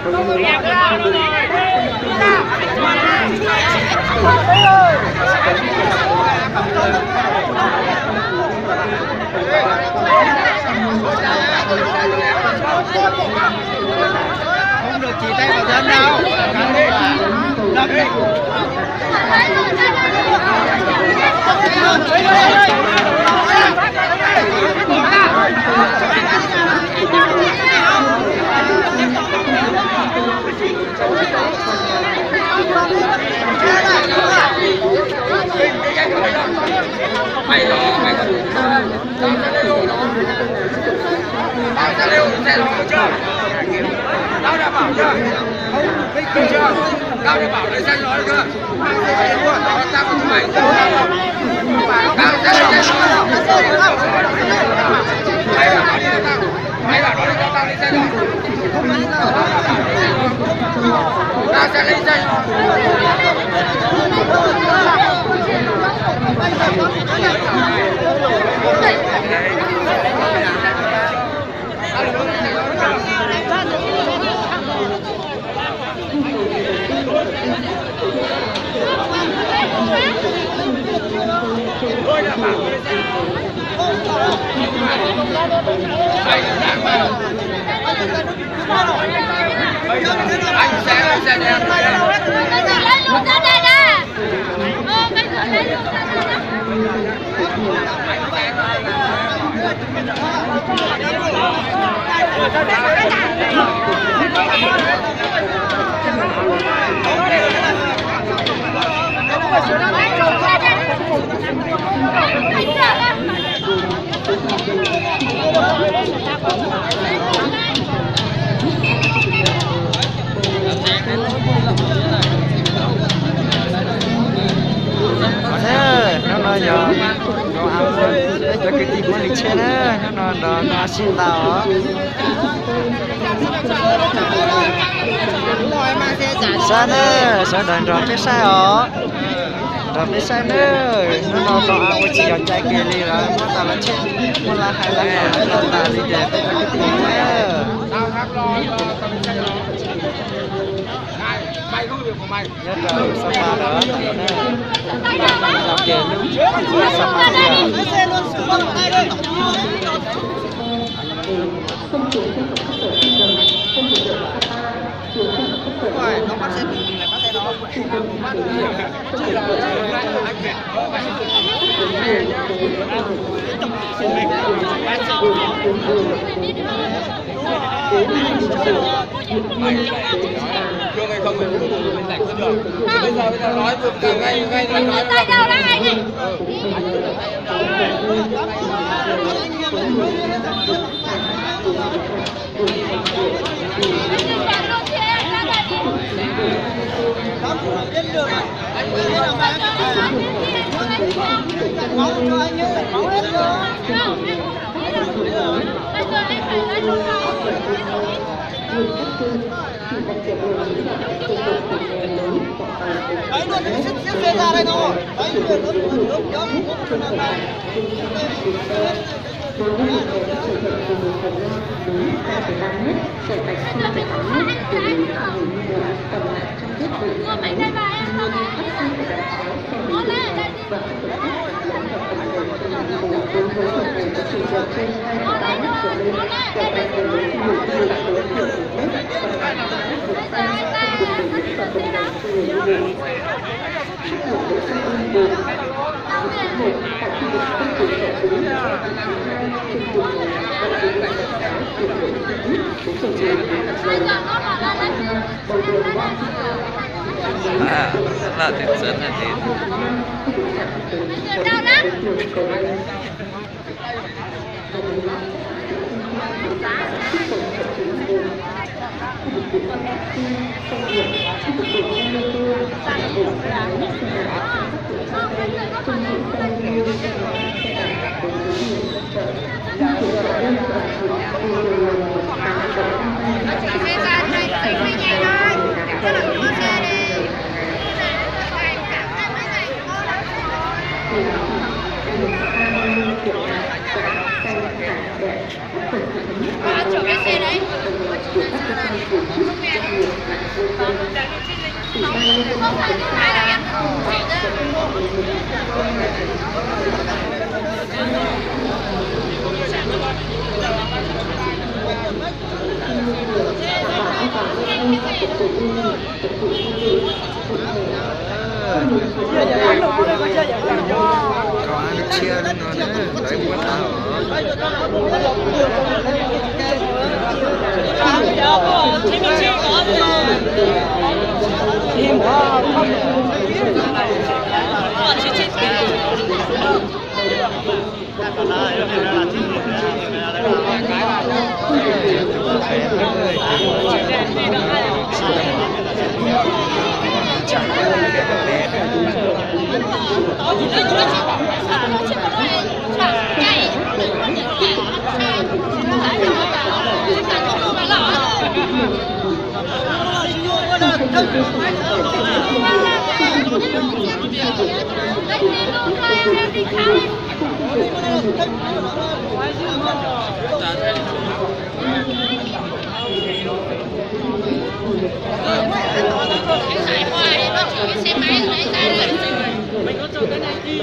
Không được chỉ tay vào dân đâu. Đập đi. Mày lo mày tao ra liều xe lo chưa? Tao đã bảo chưa? Không biết chưa? Tao đã bảo lấy xe lo chưa? Tao có mày tao sẽ lấy xe lo. Mày bảo nó đi cho tao lấy xe lo. Tao sẽ lấy xe lo. Nó giờ nó ăn cho cái gì của lịch trên á nó xin tao sao nữa sao đàn trò biết sai hả trò biết sai nữa nó còn ăn chỉ còn chạy kia đi rồi nó tao là chết nó là hai là nó ta đi để cái gì nữa tao hát lo mày không việc của mày nhất là sao ba đó làm kề luôn sao ba nó bắt xe mình lại bắt xe nó chưa ngay không mình đánh rất được bây giờ nói vừa ngay nói tay đâu đó anh này đấy luôn xếp xe ra đây thôi đấy luôn là tiền dẫn là tiền đâu đó Thank you. À, chở cái xe đấy. Không phải ai là em chị đó. Có ăn được chia nó đấy, đấy muốn nào Giải hoa đi, nó chở cái xe máy lấy ra rồi. Mình có chở cái này đi.